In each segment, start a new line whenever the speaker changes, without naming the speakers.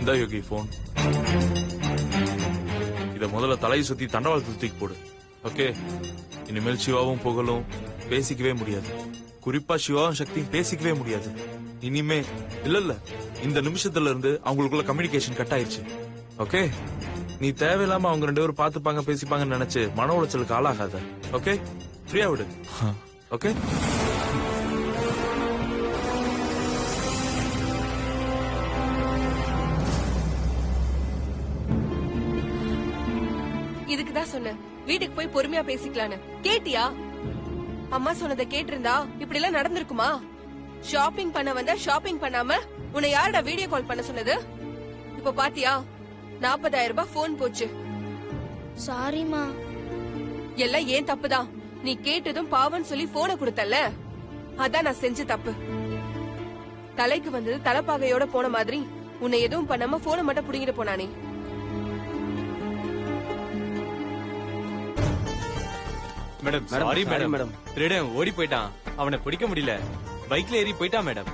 இந்த யோகி போன் இத முதல்ல தலையை சுத்தி தண்டவாளத்தில் தூக்கி போடு. ஓகே, இனிமேல் சிவாவும் புகழும் பேசிக்கவே முடியாது. குறிப்பா சிவாவும் சக்தியும் பேசிக்கவே முடியாது இனிமே. இல்ல இந்த நிமிஷத்துல இருந்து அவங்களுக்குள்ள கம்யூனிகேஷன் கட் ஆயிடுச்சு. ஓகே, நீ தேவையில்லாம அவங்க 2 பேரும் பாத்துப்பாங்க பேசிப்பாங்கன்னு நினைச்சு மன உளைச்சலுக்கு ஆளாகாத. ஓகே, ஃப்ரீயா விடு. ஓகே,
இதுக்குதான் சொன்னேன் வீட்டுக்கு போய் பொறுமையா பேசிக்கலான்னு. கேட்டியா? அம்மா சொன்னதை கேட்டிருந்தா இப்படி எல்லாம் நடந்திருக்குமா? ஷாப்பிங் பண்ண வந்தா ஷாப்பிங் பண்ணாம உன்னை யாரடா வீடியோ கால் பண்ண சொன்னது? இப்ப பாத்தியா 40,000 ரூபாய் போன் போச்சு.
சாரிமா.
எல்லாம் ஏன் தப்புதான். நீ கேட்டதும் பாவன்னு சொல்லி போனை கொடுத்தல்ல, அதான் நான் செஞ்ச தப்பு. தலைக்கு வந்தது தலைப்பாகையோட போன மாதிரி உன்னை எதுவும் பண்ணாம போனை மட்டும் புடிங்கிட்டு போனானே.
Madam sorry madam. திருடன் ஓடி போயிட்டான், அவனை பிடிக்க முடியல. பைக்ல ஏறி போயிட்டான் மேடம்.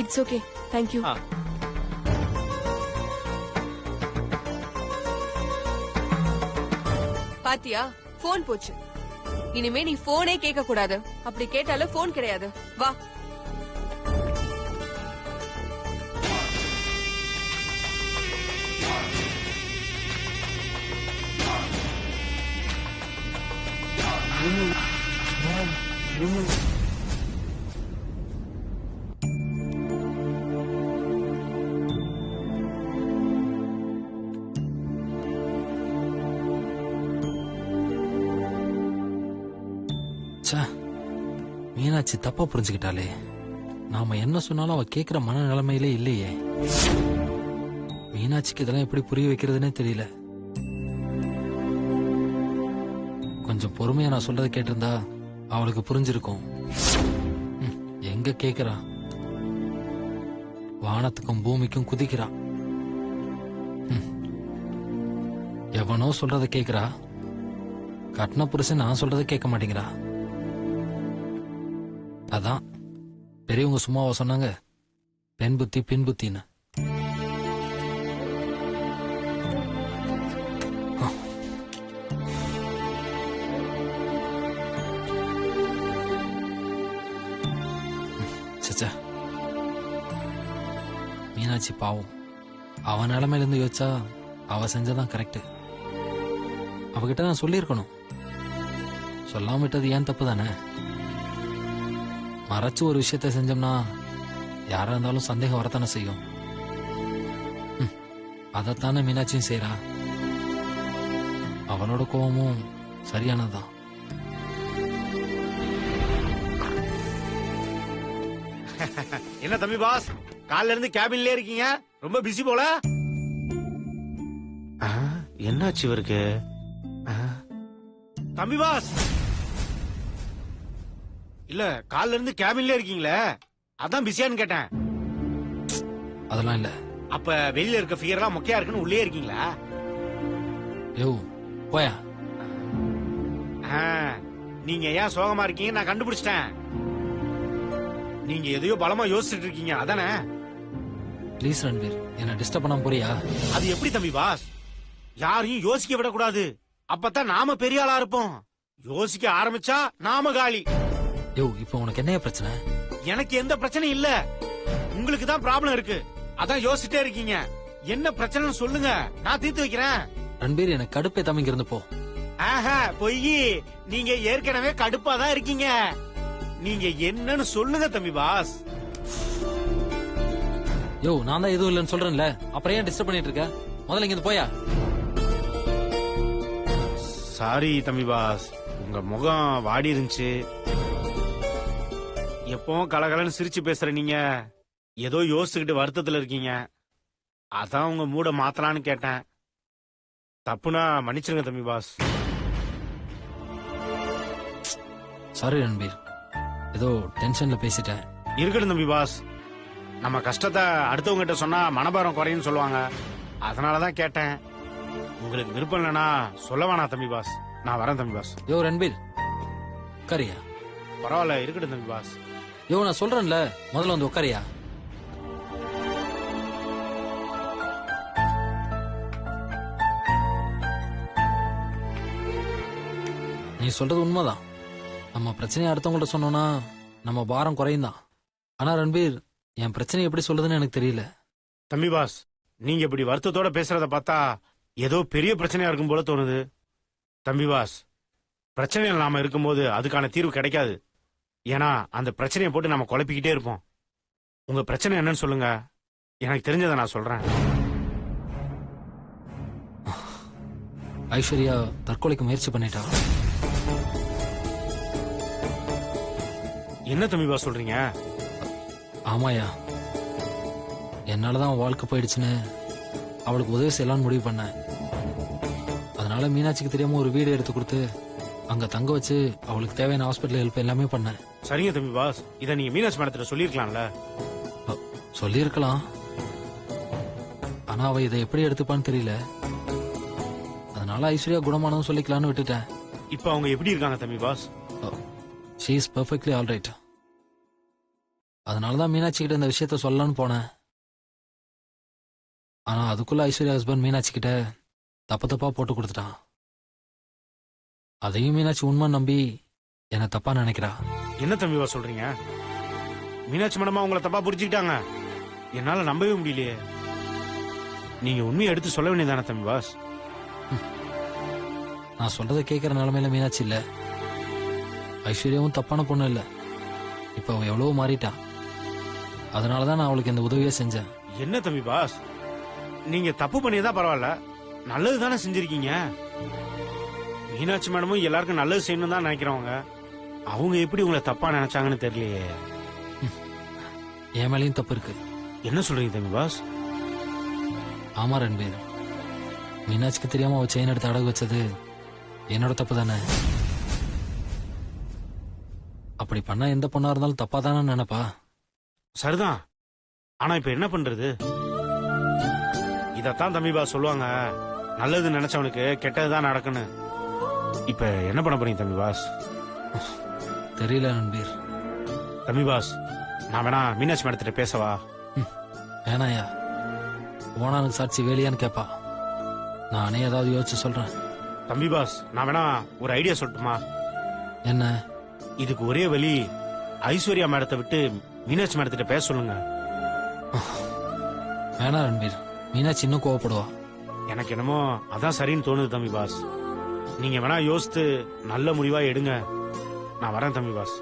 It's okay, thank you. பாத்தியா, போன் போச்சு. இனிமே நீ போனே கேட்க கூடாது. அப்படி கேட்டாலும் போன் கிடையாது. வா.
மீனாட்சி தப்பா புரிஞ்சுக்கிட்டாலே. நாம என்ன சொன்னாலும் அவ கேக்குற மன நிலைமையிலே இல்லையே. மீனாட்சிக்கு இதெல்லாம் எப்படி புரிய வைக்கிறதுனே தெரியல. கொஞ்சம் பொறுமையா நான் சொல்றதை கேட்டிருந்தா அவளுக்கு புரிஞ்சிருக்கும். எங்க கேக்குறா? வானத்துக்கும் பூமிக்கும் குதிக்கிறா. எவனோ சொல்றதை கேக்குறா. கட்டின புருஷன் நான் சொல்றதை கேட்க மாட்டேங்கிறா. அதான் பெரியவங்க சும்மாவா சொன்னாங்க, பெண் புத்தி பின் புத்தின்னு. சச்சா, மீனாட்சி பாவம். அவன் நிலைமையில இருந்து யோசிச்சா அவ செஞ்சதான் கரெக்ட். அவகிட்ட நான் சொல்லியிருக்கணும். சொல்லாம விட்டது ஏன் தப்பு தானே? மறைச்சு ஒரு விஷயத்த செஞ்சோம்னா யாரா இருந்தாலும் சந்தேகம் வரத்தானே செய்யும். அதத்தானே மீனாட்சியும் செய்யறா. அவளோட கோபமும் சரியானதுதான்.
என்ன தம்பி பாஸ், காலைல இருந்து கேபின்ல இருக்கீங்க? ரொம்ப பிஸி போல. என்னாச்சு இவருக்கு? தம்பி பாஸ், இல்ல காலைல இருந்து கேபின்ல இருக்கீங்களே, அதான் பிஸியான்னு கேட்டேன்.
அதெல்லாம் இல்ல.
அப்ப வெளியில இருக்க ஃபிகர் எல்லாம் மொக்கையா இருக்குன்னு உள்ளே இருக்கீங்களா?
யோ போயா.
நீங்க ஏன் சோகமா இருக்கீங்க நான் கண்டுபிடிச்சிட்டேன். நீங்க எதையோ பலமா யோசிச்சுட்டு இருக்கீங்க, அதானே?
ப்ளீஸ் ரன்வீர், என்ன டிஸ்டர்ப் பண்ணாம போறியா?
அது எப்படி தம்பி பாஸ்? யாரையும் யோசிக்க விடக்கூடாது. அப்பதான் நாம பெரிய ஆளா இருப்போம். யோசிக்க ஆரம்பிச்சா நாம காலி.
யோ, இப்ப உனக்கு என்ன பிரச்சனை?
எனக்கு எந்த பிரச்சனையும் இல்ல, உங்களுக்கு தான் ப்ராப்ளம் இருக்கு. அதான் யோசிச்சுட்டே இருக்கீங்க. என்ன பிரச்சனைன்னு சொல்லுங்க, நான் தீர்த்து வைக்கிறேன்.
ரன்பீர், எனக்கு கடுப்பே தம்பிங்க இருந்து போ.
பொய். நீங்க ஏற்கனவே கடுப்பா தான் இருக்கீங்க. நீங்க என்னன்னு சொல்லுங்க தம்பி பாஸ்.
யோ, நான் தான் எதுவும் இல்லைன்னு சொல்றேன்ல, அப்புறம் ஏன் டிஸ்டர்ப் பண்ணிட்டு இருக்க? முதல்ல இங்க போயா.
சாரி தம்பி பாஸ், உங்க முகம் வாடி இருந்துச்சு. எப்பவும் கலகலன்னு சிரிச்சு பேசுற நீங்க ஏதோ யோசிச்சுக்கிட்டு வருத்தத்துல இருக்கீங்க. அதான் உங்க மூட மாத்தலான்னு கேட்டேன். தப்புனா மன்னிச்சிருங்க தம்பி பாஸ்.
சாரி ரன்பீர், ஏதோ டென்ஷன்ல பேசிட்டேன்.
இருக்கட்டும் தம்பி பாஸ், நம்ம கஷ்டத்தை அடுத்தவங்க கிட்ட சொன்னா மனபாரம் குறையும் சொல்லுவாங்க. அதனாலதான் கேட்டேன். உங்களுக்கு விருப்பம் இல்லைன்னா சொல்ல வேணாம் தம்பி பாஸ். நான் வரேன் தம்பி பாஸ்.
யோ ரன்பீர், உட்காரியா?
பரவாயில்ல, இருக்கட்டும் தம்பி பாஸ்.
யோ, நான் சொல்றேன்ல, முதல்ல வந்து உட்காரியா. நீ சொல்றது உண்மைதான். நம்ம பிரச்சனையை அடுத்தவங்கள்ட்ட சொன்னோம்னா நம்ம பாரம் குறையும் தான். ஆனா ரன்பீர், என் பிரச்சனை எப்படி சொல்றதுன்னு எனக்கு தெரியல.
தம்பி பாஸ், நீங்க இப்படி வருத்தத்தோட பேசுறத பார்த்தா ஏதோ பெரிய பிரச்சனையா இருக்கும் போல தோணுது. தம்பி பாஸ், பிரச்சனைகள் நாம இருக்கும்போது அதுக்கான தீர்வு கிடைக்காது. ஏன்னா அந்த பிரச்சனையை போட்டு நம்ம குழப்பிக்கிட்டே இருப்போம். உங்க பிரச்சனை என்னன்னு சொல்லுங்க, எனக்கு தெரிஞ்சதை நான் சொல்றேன்.
ஐஸ்வர்யா தற்கொலைக்கு முயற்சி பண்ணிட்டா.
என்ன தம்பி பாஸ் சொல்றீங்க?
ஆமாயா, என்னாலதான் அவன் வாழ்க்கை போயிடுச்சுன்னு அவளுக்கு உதவி செய்யலாம்னு முடிவு பண்ணேன். அதனால மீனாட்சிக்கு தெரியாம ஒரு வீடு எடுத்து கொடுத்து அங்க தங்க வச்சு அவளுக்கு தேவையான ஹாஸ்பிட்டல் ஹெல்ப் எல்லாமே பண்ணேன்.
சரிங்க தம்பி பாஸ், இதை நீங்க மீனாட்சி மேடத்துல சொல்லிருக்கலாம்ல.
சொல்லியிருக்கலாம், ஆனா அவ இதை எப்படி எடுத்துப்பான்னு தெரியல. அதனால ஐஸ்வர்யா குணமானதும் சொல்லிக்கலாம்னு விட்டுட்டேன்.
இப்ப அவங்க எப்படி இருக்காங்க தம்பி boss?
She is perfectly all right. அதனாலதான் மீனாட்சி கிட்ட இந்த விஷயத்த சொல்லலாம்னு போனேன். ஆனா அதுக்குள்ள ஐஸ்வர்யா ஹஸ்பண்ட் மீனாட்சி கிட்ட தப்பா போட்டு கொடுத்துட்டான். அதையும் மீனாட்சி உண்மை நம்பி என்ன தப்பா நினைக்கிறா.
என்ன தம்பி பாஸ் சொல்றீங்க? மீனாட்சி மேடமா உங்களை தப்பா புரிஞ்சுக்கிட்டாங்க? என்னால நம்பவே முடியலையே. நீங்க உண்மையை எடுத்து சொல்ல வேண்டியதானே தம்பி பாஸ்?
நான் சொல்றதை கேட்கற நிலைமையில மீனாட்சி இல்ல. ஐஸ்வர்யாவும் தப்பான பொண்ணு இல்ல. இப்ப அவ எவ்வளவோ மாறிட்டா. அதனாலதான் நான் அவளுக்கு இந்த உதவியை செஞ்சேன்.
என்ன தம்பி பாஸ், நீங்க தப்பு பண்ணியதா பரவாயில்ல, நல்லது தானே செஞ்சிருக்கீங்க. மீனாட்சி மேடமும் எல்லாருக்கும் நல்லது செய்யணும் தான் நினைக்கிறவங்க. அவங்க எப்படி உங்களை தப்பா நினைச்சாங்கன்னு தெரியலையே.
என் மேலேயும் தப்பு இருக்கு.
என்ன சொல்றீங்க தம்பி பாஸ்?
ஆமா ரன்பீர், மீனாட்சிக்கு தெரியாம அவ செயின் எடுத்து அடகு வச்சது என்னோட தப்பு தானே. அப்படி பண்ணா எந்த பொண்ணா இருந்தாலும் தப்பா தானே நினைப்பா.
சரிதான், ஆனா இப்ப என்ன பண்றது? இதத்தான் தம்பி பாஸ் சொல்லுவாங்க, நல்லது நினைச்சவனுக்கு கெட்டதுதான் நடக்குன்னு. இப்ப என்ன பண்ண போறீங்க தம்பி பாஸ்?
தெரியல ரன்பீர்.
தம்பி பாஸ், நான் வேணா மீனாட்சி மேடத்திட்ட பேசவா?
வேணாயா, ஓனானுக்கு சாட்சி வேலையான்னு கேப்பா. நானே ஏதாவது யோசிச்சு சொல்றேன்.
தம்பி பாஸ், நான் வேணா ஒரு ஐடியா சொல்லட்டுமா?
என்ன?
இதுக்கு ஒரே வழி, ஐஸ்வர்யா மேடத்தை விட்டு மீனாட்சி மேடத்திட்ட பேச சொல்லுங்க.
வேணா ரன்பீர், மீனாட்சி இன்னும் கோவப்படுவா.
எனக்கு என்னமோ அதான் சரின்னு தோணுது தம்பி பாஸ். நீங்க வேணா யோசித்து நல்ல முடிவா எடுங்க. நான் வரேன் தம்பி பாஸ்.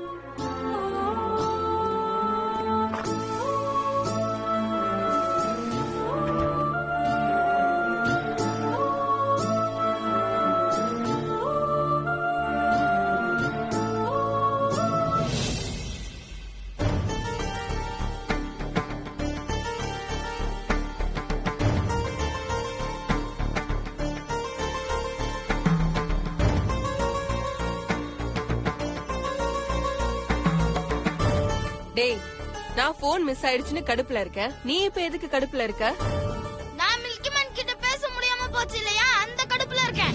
டேய், நான் போன் மிஸ் ஆயிடுச்சுன்னு கடுப்புல இருக்கேன். நீ இப்ப எதுக்கு கடுப்புல இருக்க?
நான் மில்கி மேன் கிட்ட பேச முடியாம போச்சு இல்லையா, அந்த கடுப்புல இருக்கேன்.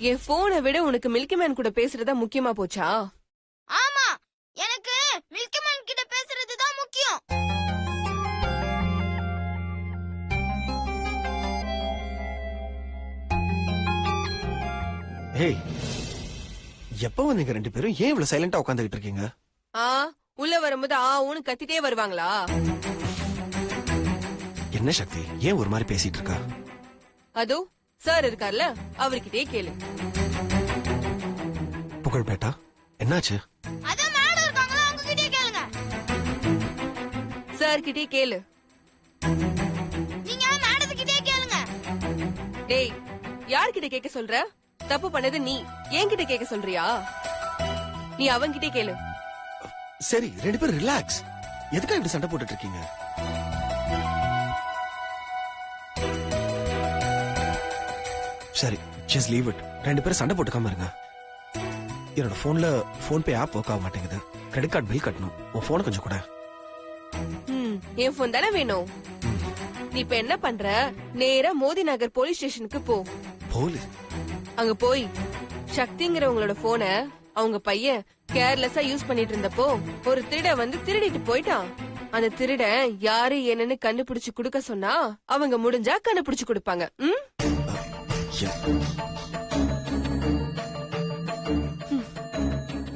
என் போனை விட உனக்கு மில்கி மேன் கூட பேசுறதா முக்கியமா போச்சா?
ஆமா, எனக்கு மில்கி மேன் கிட்ட பேசுறது தான் முக்கியம்.
ஏய், எப்ப வந்தீங்க ரெண்டு பேரும்? ஏன் இவ்வளவு சைலண்டா உட்காந்துக்கிட்டு இருக்கீங்க?
உள்ள வரும்போது ஊன்னு கத்திட்டே வருவாங்களா?
என்ன சக்தி, ஏன் ஒரு மாதிரி பேசிட்டு இருக்கா?
அதோ சார் இருக்கார்ல, அவர்கிட்டயே கேளு.
புகழ் பேட்டா, என்னாச்சு?
அத மேடம் இருக்காங்களா, அவங்க கிட்ட கேளுங்க.
சார் கிட்டயே கேளு.
நீங்க மேடத்துக்கிட்டே கேளுங்க.
டேய், யார்கிட்ட கேட்க சொல்ற? தப்பு பண்ணது நீ, என்கிட்ட கேட்க சொல்றியா? நீ அவன்கிட்டே கேளு.
சரி, ரெண்டு பேரும் ரிலாக்ஸ். எதுக்கா இப்படி சண்டை போட்டுட்டு இருக்கீங்க? சரி, ஜஸ்ட் லீவ் இட். ரெண்டு பேரும் சண்டை போட்டுக்காம இருங்க. என்னோட போன்ல போன்பே ஆப் ஒர்க் ஆக மாட்டேங்குது. கிரெடிட் கார்டு பில் கட்டணும். உன் போனை கொஞ்சம் கூட.
என் போன் தானே வேணும். நீ இப்ப என்ன பண்ற? நேரா மோதி நகர் போலீஸ் ஸ்டேஷனுக்கு போ.
போலீஸ்?
அங்க போய் சக்திங்கிறவங்களோட போனை அவங்க பையன் கேர்லெஸ்ஸா யூஸ் பண்ணிட்டு இருந்தப்போ ஒரு திருட வந்து திருடிட்டு போயிட்டான். அந்த திருடன் யாரு என்னன்னு கண்டுபிடிச்சு குடுக்க சொன்னா அவங்க முடிஞ்சா கண்டுபிடிச்சு கொடுப்பாங்க.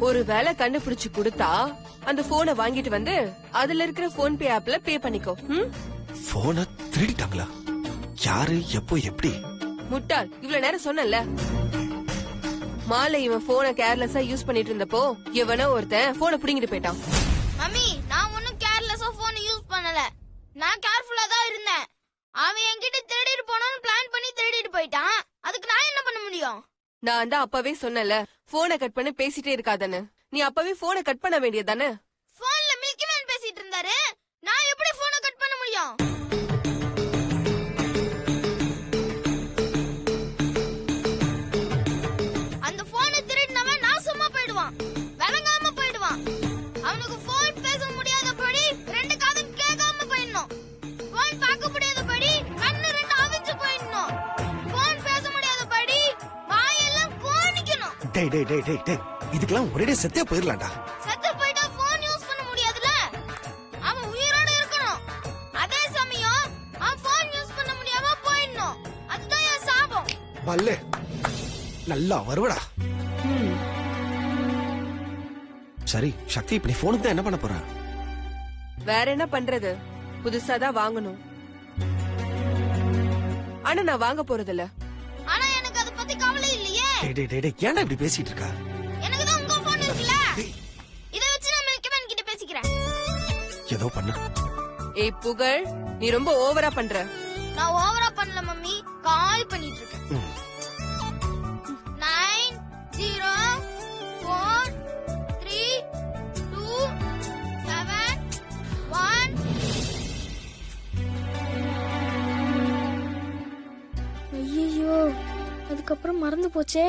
ஒரு வேலை கண்டுபிடிச்சு கொடுத்தா அந்த போனை வாங்கிட்டு வந்து அதுல இருக்கிற போன் பே ஆப்ல பே பண்ணிக்கோ.
போனை திருடிட்டாங்களா? யாரு, எப்போ, எப்படி?
முட்டாள், இவ்வளவு நேரம் சொன்னல. மாலை இவன் போனை கேர்லெஸ்ஸா யூஸ் பண்ணிட்டு இருந்தப்போ எவனோ ஒருத்தன் போனை புடிங்கிட்டு போயிட்டான்.
மம்மி, நான் ஒன்னும் கேர்லெஸ்ஸா போன் யூஸ் பண்ணல. நான் கேர்ஃபுல்லா தான் இருந்தேன். அவன் என்கிட்ட திருடிட்டு போனோம்னு பிளான் பண்ணி திருடிட்டு போயிட்டான். அதுக்கு நான் என்ன பண்ண முடியும்?
நான் தான் அப்பவே சொன்னல, போனை கட் பண்ணி பேசிட்டே இருக்காதன்னு. நீ அப்பவே போனை கட் பண்ண வேண்டியதானே?
போன்ல மில்கி மேன் பேசிட்டு இருந்தாரு. நான் எப்படி போனை கட் பண்ண முடியும்? அந்த போனை திருடினவன் நாசமா போயிடுவான், விளங்காம போயிடுவான். அவனுக்கு போன் பேச முடியாதபடி ரெண்டு காதும் கேட்காம போயிடணும். போன் பார்க்க முடியாதபடி கண்ணு ரெண்டு அவிஞ்சு போயிடணும். போன் பேச முடியாதபடி வாயெல்லாம் கோணிக்கணும்.
டேய் டேய் டேய் டேய் டேய், இதுக்கெல்லாம் ஒரேடியா செத்தே போயிடலாம்டா.
செத்து போயிட்டா போன் யூஸ் பண்ண முடியாதுல. அவன் உயிரோட இருக்கணும். அதே சமயம் அவன் போன் யூஸ் பண்ண முடியாம போயிடணும். அதுதான் என் சாபம்.
பல்லே நல்லா வருவடா. சரி சக்தி, இப்ப நீ போனுக்கு தான் என்ன பண்ண போற?
வேற என்ன பண்றது? புதுசாதான் வாங்கணும். ஆனா நான் வாங்க போறதில்ல.
ஆனா எனக்கு அத பத்தி கவலை இல்லையே.
டேய் டேய் டேய் டேய், ஏன்டா இப்படி பேசிட்டு இருக்க?
எனக்கு தான் உங்க போன் இருக்குல்ல. இத வச்சு நான் மில்கி மேன் கிட்ட பேசிக்கிறேன்.
ஏதோ பண்ணு.
ஏய் புகழ், நீ ரொம்ப ஓவரா பண்ற. நான் ஓவரா பண்ணல மம்மி, கால் பண்ணிட்டு இருக்கேன். 904327
ஐயோ, அதுக்கப்புறம் மறந்து போச்சே.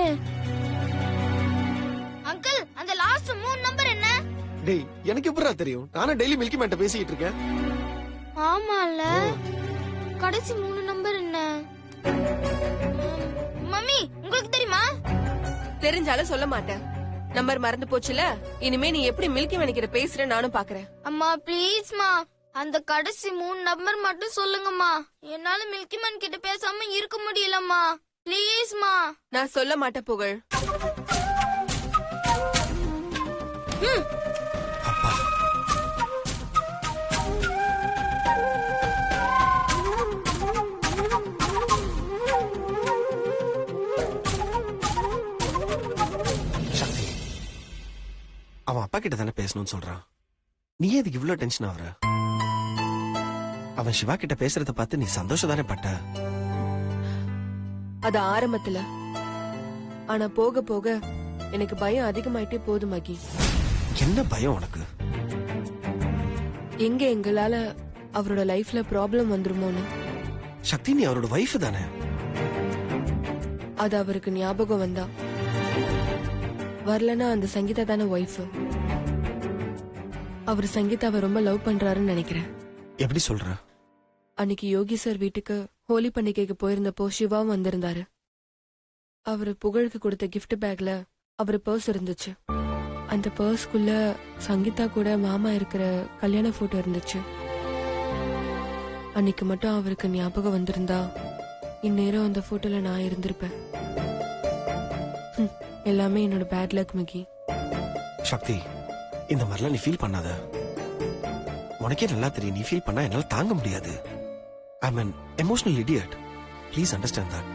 அங்கிள், அந்த லாஸ்ட் 3 நம்பர் என்ன?
டேய், எனக்கு எப்படிடா தெரியும்? நானும் டெய்லி மில்கி மேன்ட்ட பேசிட்டு இருக்கேன்.
ஆமால, கடைசி 3 நம்பர் என்ன? மம்மி, உங்களுக்கு தெரியுமா?
தெரிஞ்சாலும் சொல்ல மாட்டேன். நம்பர் மறந்து போச்சுல, இனிமே நீ எப்படி மில்கி மேன் பேசுற நானும் பாக்குறேன்.
அம்மா ப்ளீஸ்மா, அந்த கடைசி 3 நம்பர் மட்டும் சொல்லுங்கம்மா. என்னால மில்கி மேன் கிட்ட பேசாம இருக்க முடியலம்மா. ப்ளீஸ்மா.
நான் சொல்ல மாட்டேன் புகழ்.
அப்பா, சக்தி, அவன் அப்பா கிட்ட தானே பேசணும்னு சொல்றான். நீ எதுக்கு இவ்ளோ டென்ஷன் ஆகுற? அவன் சிவா கிட்ட பேசுறத பார்த்து நீ சந்தோஷம் தானே பட்ட?
அது ஆரம்பத்துல. ஆனா போக போக எனக்கு பயம் அதிகமாயிட்டே போகுது மகி.
என்ன பயம் உனக்கு?
எங்க எங்களால அவரோட லைஃப்ல ப்ராப்ளம் வந்துருமோன்னு.
சக்தி, நீ அவரோட வைஃப் தானே?
அது அவருக்கு ஞாபகம் வந்தா. வரலனா அந்த சங்கீதா தானே ஒய்ஃப். அவர் சங்கீதாவை ரொம்ப லவ் பண்றாருன்னு நினைக்கிறேன்.
எப்படி சொல்ற?
அன்னைக்கு யோகி சார் வீட்டுக்கு ஹோலி பண்டிகைக்கு போயிருந்தப்போ சிவாவும் வந்திருந்தாரு. அவரு புகழுக்கு கொடுத்த கிஃப்ட் பேக்ல அவரு பர்ஸ் இருந்துச்சு. அந்த பர்ஸ்க்குள்ள சங்கீதா கூட மாமா இருக்கிற கல்யாண போட்டோ இருந்துச்சு. அன்னைக்கு மட்டும் அவருக்கு ஞாபகம் வந்திருந்தா இந்நேரம் அந்த போட்டோல நான் இருந்திருப்பேன். எல்லாமே என்னோட பேட் லக் மிகி.
சக்தி, இந்த மாதிரிலாம் நீ ஃபீல் பண்ணாத. உனக்கே நல்லா தெரியும், நீ ஃபீல் பண்ணா என்னால தாங்க முடியாது. I'm an emotional idiot. Please understand that.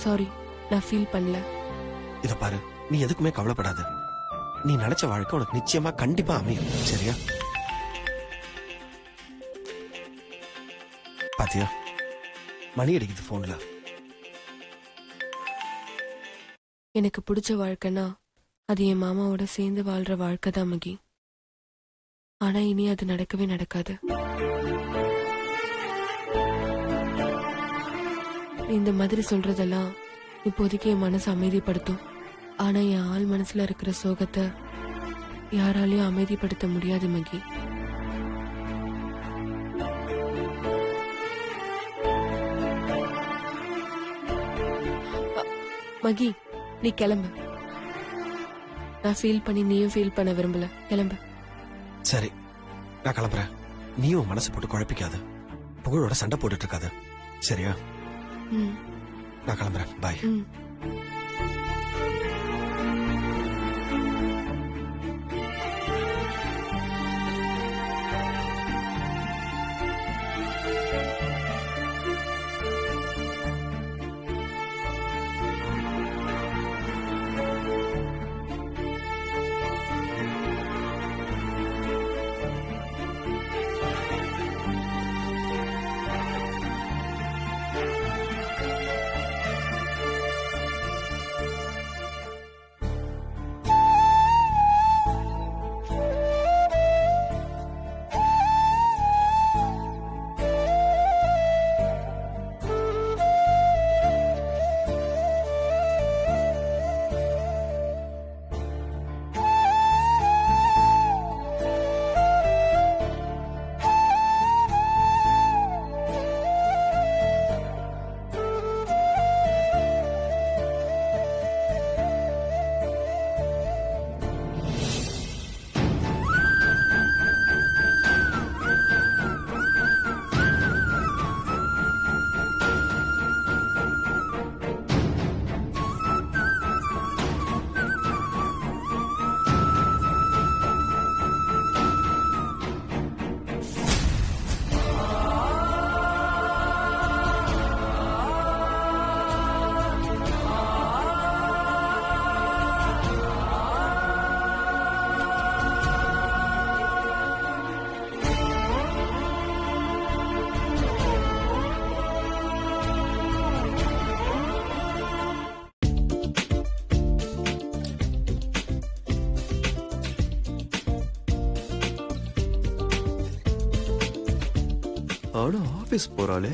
Sorry, நான் ஃபீல் பண்ணல.
இத பாரு, நீ எதுக்குமே கவலைப்படாத. நீ நினைச்ச வாழ்க்கை உனக்கு நிச்சயமா கண்டிப்பா அமையும். சரியா? பாத்தியா, மணி அடிக்குது போன்ல.
எனக்கு பிடிச்ச வாழ்க்கைனா அது என் மாமாவோட சேர்ந்து வாழ்ற வாழ்க்கை தான் மகி. ஆனா இனி அது நடக்கவே நடக்காது. இந்த மாதிரி சொல்றதெல்லாம் இப்போதைக்கு என் மனசு அமைதிப்படுத்தும். ஆனா என் ஆள் மனசுல இருக்கிற சோகத்தை யாராலையும் அமைதிப்படுத்த முடியாது மகி. மகி, நீ கிளம்பு. நான் ஃபீல் பண்ணி நீயும் ஃபீல் பண்ண விரும்பல. கிளம்பு.
சரி, நான் கிளம்புறேன். நீயும் மனசு போட்டு குழப்பிக்காத. புகழோட சண்டை போட்டுட்டு இருக்காத. சரியா? நான் கிளம்புறேன். பாய். அனு ஆபீஸ் போறாளே,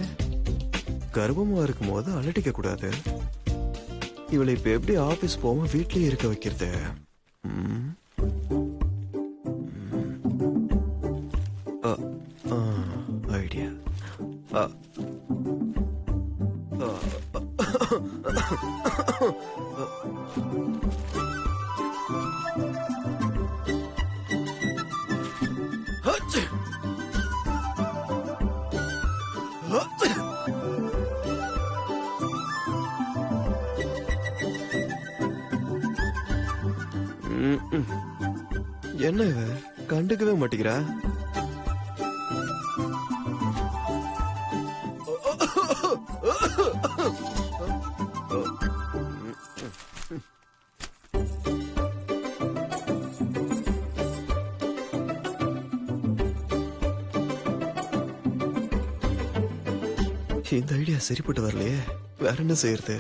கர்ப்பமா இருக்கும் போது அலட்டிக்க கூடாது. இவளை இப்ப எப்படி ஆபீஸ் போகாம வீட்லயே இருக்க வைக்கிறது? ஐடியா. என்ன இவ கண்டுக்கவே மாட்டேங்கிறா? இந்த ஐடியா சரிப்பட்டு வரலையே, வேற என்ன செய்யறது?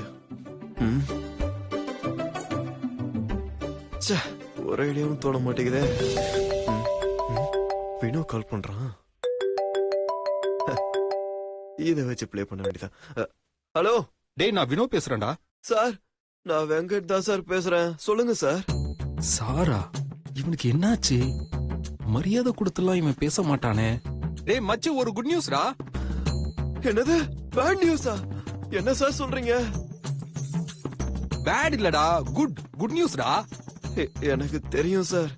ஒரு ஐடியாவும் தோண மாட்டேங்குதே. வினோ கால் பண்றான். இதை வச்சு பிளே பண்ண வேண்டியதான். ஹலோ,
டேய் நான் வினோ பேசுறேன்டா.
சார் நான் வெங்கட் தான் சார் பேசுறேன். சொல்லுங்க சார்.
சாரா, இவனுக்கு என்னாச்சு? மரியாதை கொடுத்துலாம் இவன் பேச மாட்டானே. டேய் மச்சி, ஒரு குட் நியூஸ்டா.
என்னது பேட் நியூஸா? என்ன சார் சொல்றீங்க?
பேட் இல்லடா, குட் நியூஸ்டா.
எனக்கு தெரியும் சார்,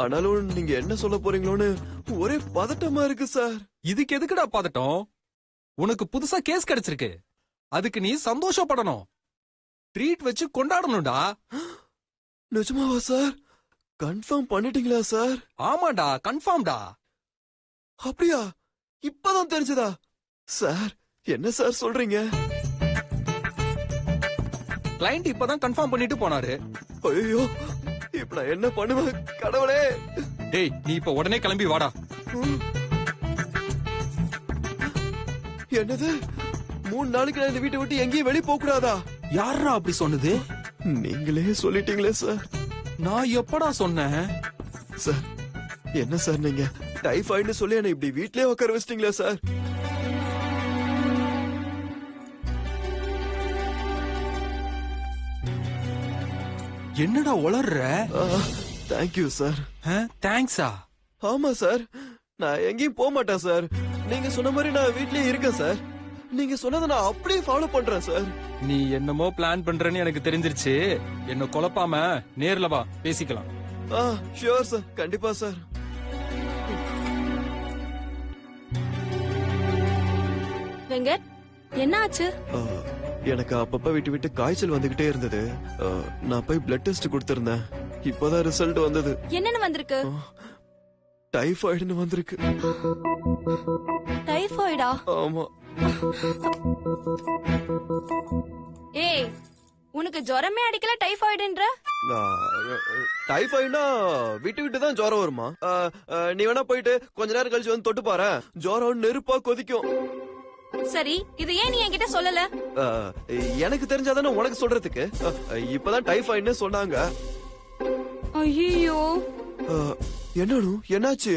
ஆனாலும் நீங்க என்ன சொல்ல போறீங்களோன்னு ஒரே பதட்டமா இருக்கு சார்.
இதுக்கு எதுக்குடா பதட்டம்? உனக்கு புதுசா கேஸ் கிடைச்சிருக்கு, அதுக்கு நீ சந்தோஷப்படணும். ட்ரீட் வச்சு கொண்டாடணும்டா.
நிஜமாவா சார்? கன்ஃபார்ம் பண்ணிட்டீங்களா சார்?
ஆமாடா, கன்ஃபார்ம்டா.
அப்படியா? இப்பதான் தெரிஞ்சதா சார்? என்ன சார் சொல்றீங்க?
கிளைண்ட் இப்பதான் கன்ஃபார்ம் பண்ணிட்டு போனாரு.
ஐயோ, இப்ப நான் என்ன பண்ணுவேன் கடவுளே?
டேய் நீ இப்ப உடனே கிளம்பி வாடா.
என்னது 3 நாளைக்கு நான் இந்த வீட்டை விட்டு எங்கேயும் வெளியே போக கூடாதா?
யாரா அப்படி சொன்னது?
நீங்களே சொல்லிட்டீங்களே சார்.
நான் எப்படா சொன்னேன்?
சார் என்ன சார் நீங்க டைஃபாய்டுன்னு சொல்லி என்ன இப்படி வீட்லயே உட்கார வச்சிட்டீங்களா சார்?
என்னடா உளர்ற?
Thank you sir.
தேங்க்ஸா?
ஆமா சார், நான் எங்கேயும் போக மாட்டேன் சார். நீங்க சொன்ன மாதிரி நான் வீட்லயே இருக்கேன் சார். நீங்க சொன்னதை நான் அப்படியே ஃபாலோ பண்றேன் சார்.
நீ என்னமோ பிளான் பண்றேன்னு எனக்கு தெரிஞ்சிருச்சு. என்ன குழப்பாம நேர்ல வா, பேசிக்கலாம்.
ஷூர் சார், கண்டிப்பா சார்.
வெங்கட், என்ன ஆச்சு?
எனக்கு அப்பப்ப விட்டு விட்டு காய்ச்சல் வந்துகிட்டே இருந்தது. நான் போய் பிளட் டெஸ்ட் கொடுத்திருந்தேன். இப்பதான் ரிசல்ட் வந்தது.
என்னன்னு வந்திருக்கு?
டைஃபாய்டுன்னு வந்திருக்கு.
டைஃபாய்டா?
ஆமா.
ஏய், உனக்கு ஜுரமே அடிக்கல, டைஃபாய்டுன்ற?
டைஃபாய்டுனா விட்டு விட்டு தான் ஜுரம் வருமா? நீ வேணா போயிட்டு கொஞ்ச நேரம் கழிச்சு வந்து தொட்டு பாரு, ஜுரம் நெருப்பா கொதிக்கும்.
சரி, இது ஏன் நீ என்கிட்ட சொல்லல?
எனக்கு தெரிஞ்சாதானே உனக்கு சொல்றதுக்கு. இப்பதான் டைஃபாய்டுன்னு சொன்னாங்க.
ஐயோ,
என்னன்னு என்னாச்சு?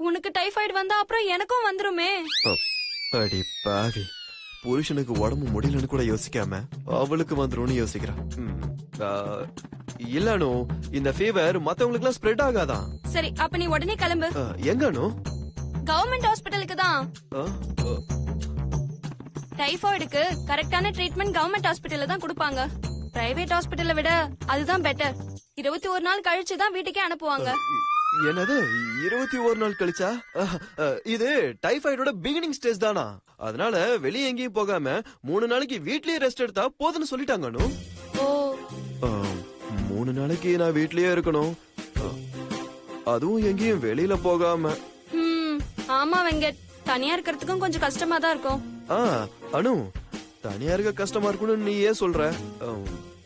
உனக்கு டைஃபாய்டு வந்தா அப்புறம் எனக்கும் வந்துருமே.
அடி பாவி, புருஷனுக்கு உடம்பு முடியலன்னு கூட யோசிக்காம அவளுக்கு வந்துரும்னு யோசிக்கிறான். இல்லனோ இந்த ஃபீவர் மத்தவங்களுக்கு எல்லாம் ஸ்ப்ரெட் ஆகாதான்.
சரி, அப்ப நீ உடனே கிளம்பு.
எங்கனோ?
கவர்மெண்ட் ஹாஸ்பிடலுக்கு தான். டைஃபாய்டுக்கு கரெக்டான ட்ரீட்மெண்ட் கவர்மெண்ட் ஹாஸ்பிடல்ல தான் கொடுப்பாங்க. பிரைவேட் ஹாஸ்பிடல்ல விட அதுதான் பெட்டர். 21 நாள் கழிச்சு தான் வீட்டுக்கே அனுப்புவாங்க.
என்னது 21 நாள் கழிச்சா? இது டைஃபாய்டோட பிகினிங் ஸ்டேஜ் தானா? அதனால வெளியே எங்கேயும் போகாம 3 நாளைக்கு வீட்லயே ரெஸ்ட் எடுத்தா போதுன்னு சொல்லிட்டாங்கன்னு.
ஓ,
3 நாளைக்கு நான் வீட்லயே இருக்கணும், அதுவும் எங்கேயும் வெளியில போகாம.
ஆமா வெங்கட், தனியா இருக்கிறதுக்கும் கொஞ்சம் கஷ்டமா தான் இருக்கும்.
அனு, தனியா இருக்க கஷ்டமா இருக்கும்னு நீ ஏன் சொல்ற?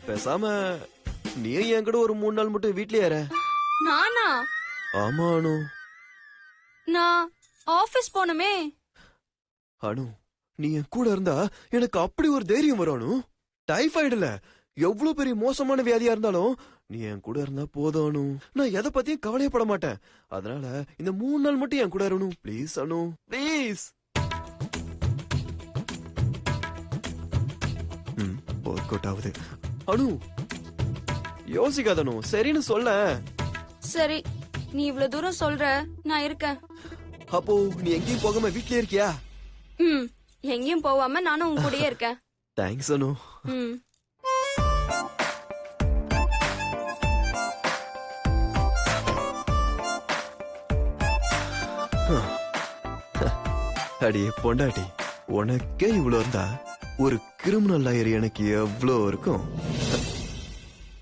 பேசாம நீ என் கூட ஒரு 3 நாள் மட்டும் வீட்லயே இரு.
நானா?
ஆமா அனு.
நான் ஆபீஸ் போணுமே.
அனு, நீ என் கூட இருந்தா எனக்கு அப்படி ஒரு தைரியம் வரும் அனு. டைஃபாய்டுல எவ்வளவு பெரிய மோசமான வியாதியா இருந்தாலும் நீ என் கூட இருந்தா போதும் அனு. நான் எதை பத்தியும் கவலையப்பட மாட்டேன். அதனால இந்த 3 நாள் மட்டும் என் கூட இருக்கணும் please Anu, please.
Work out ஆகுது. அனு யோசிக்காதனு, சரின்னு சொல்ல.
சரி, நீ இவ்வளவு தூரம் சொல்ற, நான் இருக்கேன்.
அப்போ நீ எங்கேயும் போகாம வீட்லயே இருக்கியா?
ம், எங்கேயும் போவாம நானும் உன் கூடயே இருக்கேன்.
தேங்க்ஸ் அனு.
ம்.
அடியே பொண்டாட்டி, உனக்கே இவ்வளவு இருந்தா ஒரு கிரிமினல் லாயர் எனக்கு எவ்வளவு இருக்கும்?